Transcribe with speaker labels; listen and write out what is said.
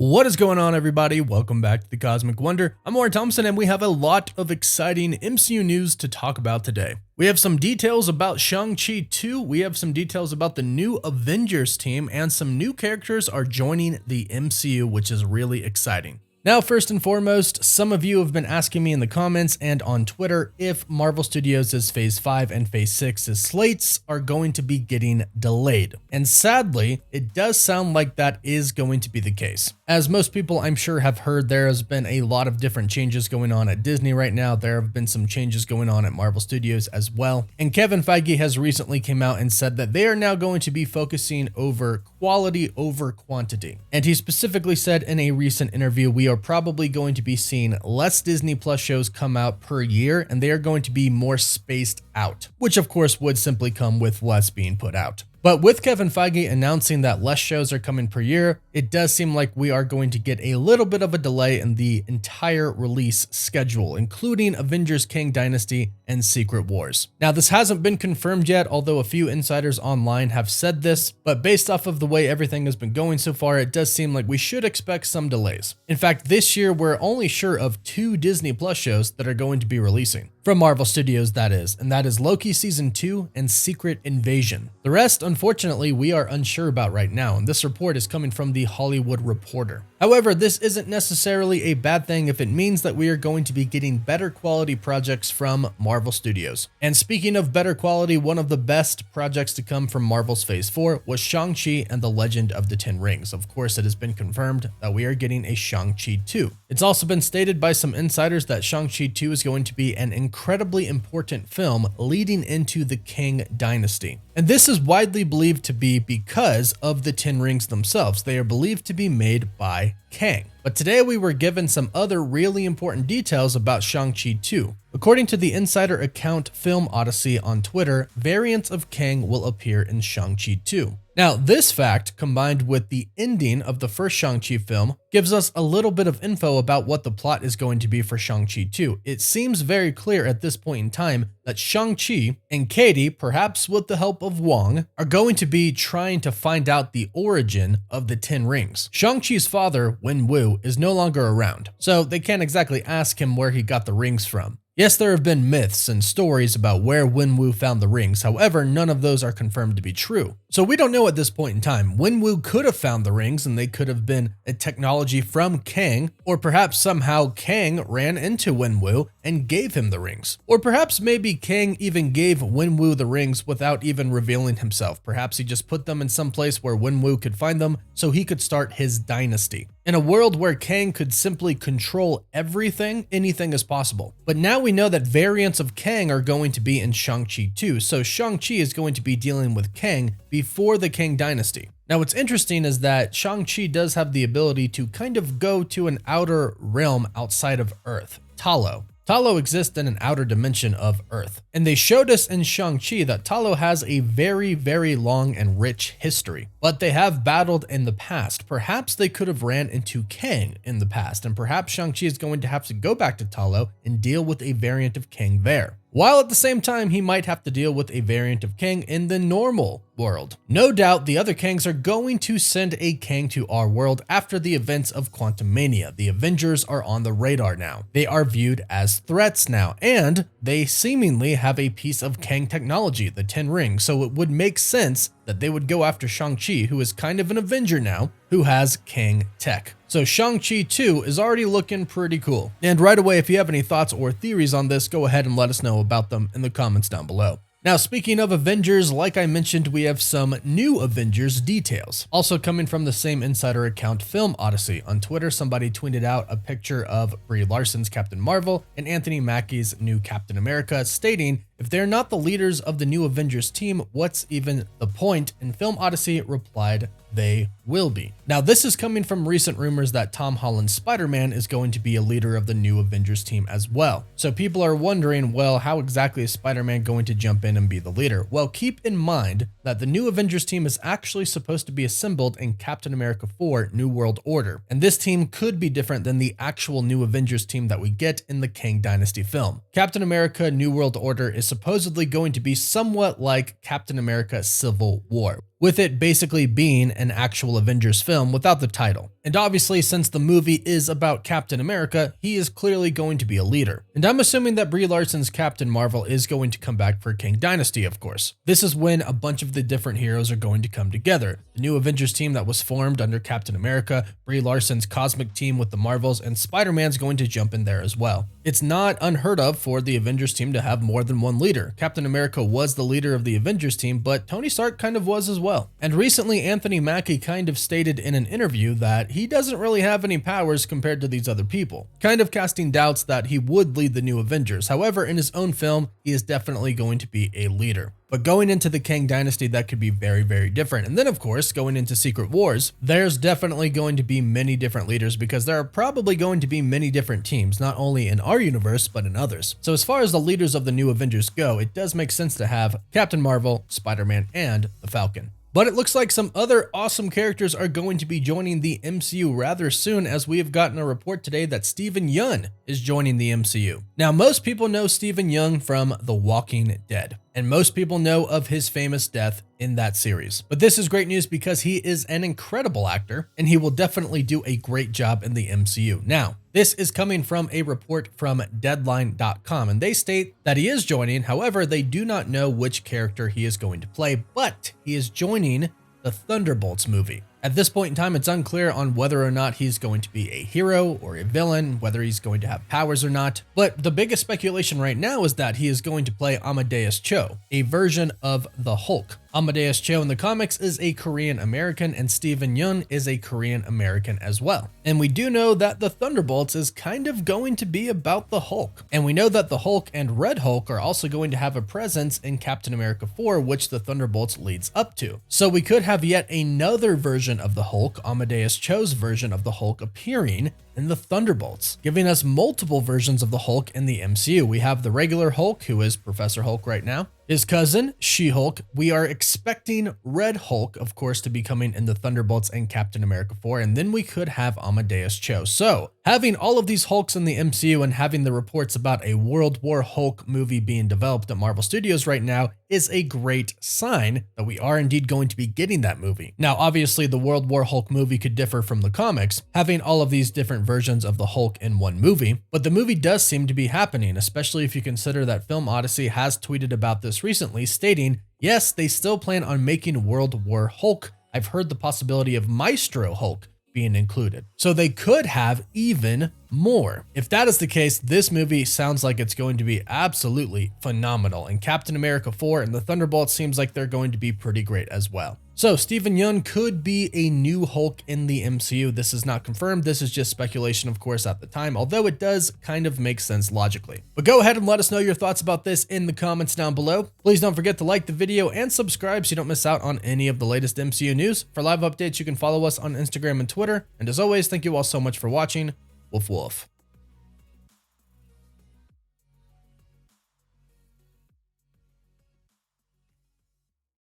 Speaker 1: What is going on, everybody? Welcome back to the Cosmic Wonder. I'm Warren Thompson, and we have a lot of exciting MCU news to talk about today. We have some details about Shang Chi 2, we have some details about the new Avengers team, and some new characters are joining the MCU, which is really exciting. Now, first and foremost, some of you have been asking me in the comments and on Twitter if Marvel Studios' Phase 5 and Phase 6's slates are going to be getting delayed. And sadly, it does sound like that is going to be the case. As most people I'm sure have heard, there has been a lot of different changes going on at Disney right now. There have been some changes going on at Marvel Studios as well. And Kevin Feige has recently came out and said that they are now going to be focusing over quality over quantity. And he specifically said in a recent interview, we are probably going to be seeing less Disney Plus shows come out per year, and they are going to be more spaced out, which of course would simply come with less being put out. But with Kevin Feige announcing that less shows are coming per year, it does seem like we are going to get a little bit of a delay in the entire release schedule, including Avengers Kang Dynasty and Secret Wars. Now, this hasn't been confirmed yet, although a few insiders online have said this, but based off of the way everything has been going so far, it does seem like we should expect some delays. In fact, this year, we're only sure of 2 Disney Plus shows that are going to be releasing. From Marvel Studios, that is, and that is Loki Season 2 and Secret Invasion. The rest, unfortunately, we are unsure about right now, and this report is coming from The Hollywood Reporter. However, this isn't necessarily a bad thing if it means that we are going to be getting better quality projects from Marvel Studios. And speaking of better quality, one of the best projects to come from Marvel's Phase 4 was Shang Chi and the Legend of the Ten Rings. Of course, it has been confirmed that we are getting a Shang Chi 2. It's also been stated by some insiders that Shang Chi 2 is going to be an incredibly important film leading into the Kang Dynasty. And this is widely believed to be because of the Ten Rings themselves. They are believed to be made by Kang. But today we were given some other really important details about Shang Chi 2. According to the insider account Film Odyssey on Twitter, variants of Kang will appear in Shang Chi 2. Now, this fact, combined with the ending of the first Shang-Chi film, gives us a little bit of info about what the plot is going to be for Shang-Chi 2. It seems very clear at this point in time that Shang-Chi and Katie, perhaps with the help of Wong, are going to be trying to find out the origin of the Ten Rings. Shang-Chi's father, Wenwu, is no longer around, so they can't exactly ask him where he got the rings from. Yes, there have been myths and stories about where Wenwu found the rings, however, none of those are confirmed to be true. So we don't know at this point in time. Wenwu could have found the rings and they could have been a technology from Kang, or perhaps somehow Kang ran into Wenwu and gave him the rings. Or perhaps maybe Kang even gave Wenwu the rings without even revealing himself. Perhaps he just put them in some place where Wenwu could find them so he could start his dynasty. In a world where Kang could simply control everything, anything is possible. But now we know that variants of Kang are going to be in Shang-Chi 2, so Shang-Chi is going to be dealing with Kang before the Kang Dynasty. Now, what's interesting is that Shang-Chi does have the ability to kind of go to an outer realm outside of Earth, Talo. Talo exists in an outer dimension of Earth. And they showed us in Shang-Chi that Talo has a very, very long and rich history. But they have battled in the past. Perhaps they could have ran into Kang in the past, and perhaps Shang-Chi is going to have to go back to Talo and deal with a variant of Kang there. While at the same time, he might have to deal with a variant of Kang in the normal world. No doubt the other Kangs are going to send a Kang to our world after the events of Quantumania. The Avengers are on the radar now. They are viewed as threats now, and they seemingly have a piece of Kang technology, the Ten Rings, so it would make sense that they would go after Shang-Chi, who is kind of an Avenger now, who has Kang tech. So Shang-Chi 2 is already looking pretty cool. And right away, if you have any thoughts or theories on this, go ahead and let us know about them in the comments down below. Now, speaking of Avengers, like I mentioned, we have some new Avengers details. Also coming from the same insider account, Film Odyssey. On Twitter, somebody tweeted out a picture of Brie Larson's Captain Marvel and Anthony Mackie's new Captain America, stating, if they're not the leaders of the new Avengers team, what's even the point? And Film Odyssey replied, they will be. Now, this is coming from recent rumors that Tom Holland's Spider-Man is going to be a leader of the new Avengers team as well. So people are wondering, well, how exactly is Spider-Man going to jump in and be the leader? Well, keep in mind that the new Avengers team is actually supposed to be assembled in Captain America 4 New World Order. And this team could be different than the actual new Avengers team that we get in the Kang Dynasty film. Captain America New World Order is supposedly going to be somewhat like Captain America Civil War. with it basically being an actual Avengers film without the title. And obviously, since the movie is about Captain America, he is clearly going to be a leader. And I'm assuming that Brie Larson's Captain Marvel is going to come back for Kang Dynasty, of course. This is when a bunch of the different heroes are going to come together. The new Avengers team that was formed under Captain America, Brie Larson's cosmic team with the Marvels, and Spider-Man's going to jump in there as well. It's not unheard of for the Avengers team to have more than one leader. Captain America was the leader of the Avengers team, but Tony Stark kind of was as well. And recently, Anthony Mackie kind of stated in an interview that he doesn't really have any powers compared to these other people, kind of casting doubts that he would lead the new Avengers. However, in his own film, he is definitely going to be a leader. But going into the Kang Dynasty, that could be very, very different. And then, of course, going into Secret Wars, there's definitely going to be many different leaders because there are probably going to be many different teams, not only in our universe, but in others. So as far as the leaders of the new Avengers go, it does make sense to have Captain Marvel, Spider-Man, and the Falcon. But it looks like some other awesome characters are going to be joining the MCU rather soon, as we have gotten a report today that Steven Yeun is joining the MCU. Now, most people know Steven Yeun from The Walking Dead, and most people know of his famous death in that series. But this is great news because he is an incredible actor, and he will definitely do a great job in the MCU. Now, this is coming from a report from Deadline.com, and they state that he is joining. However, they do not know which character he is going to play, but he is joining the Thunderbolts movie. At this point in time, it's unclear on whether or not he's going to be a hero or a villain, whether he's going to have powers or not. But the biggest speculation right now is that he is going to play Amadeus Cho, a version of the Hulk. Amadeus Cho in the comics is a Korean American, and Steven Yeun is a Korean American as well. And we do know that the Thunderbolts is kind of going to be about the Hulk. And we know that the Hulk and Red Hulk are also going to have a presence in Captain America 4, which the Thunderbolts leads up to. So we could have yet another version of the Hulk, Amadeus Cho's version of the Hulk, appearing in the Thunderbolts, giving us multiple versions of the Hulk in the MCU. We have the regular Hulk, who is Professor Hulk right now, his cousin, She-Hulk. We are expecting Red Hulk, of course, to be coming in the Thunderbolts and Captain America 4, and then we could have Amadeus Cho. So, having all of these Hulks in the MCU and having the reports about a World War Hulk movie being developed at Marvel Studios right now is a great sign that we are indeed going to be getting that movie. Now, obviously, the World War Hulk movie could differ from the comics, having all of these different versions of the Hulk in one movie, but the movie does seem to be happening, especially if you consider that Film Odyssey has tweeted about this recently, stating, yes, they still plan on making World War Hulk. I've heard the possibility of Maestro Hulk being included. So they could have even more. If that is the case, this movie sounds like it's going to be absolutely phenomenal, and Captain America 4 and the Thunderbolts seems like they're going to be pretty great as well. So Steven Yeun could be a new Hulk in the MCU. This is not confirmed. This is just speculation, of course, at the time, although it does kind of make sense logically. But go ahead and let us know your thoughts about this in the comments down below. Please don't forget to like the video and subscribe so you don't miss out on any of the latest MCU news. For live updates, you can follow us on Instagram and Twitter. And as always, thank you all so much for watching. Woof woof.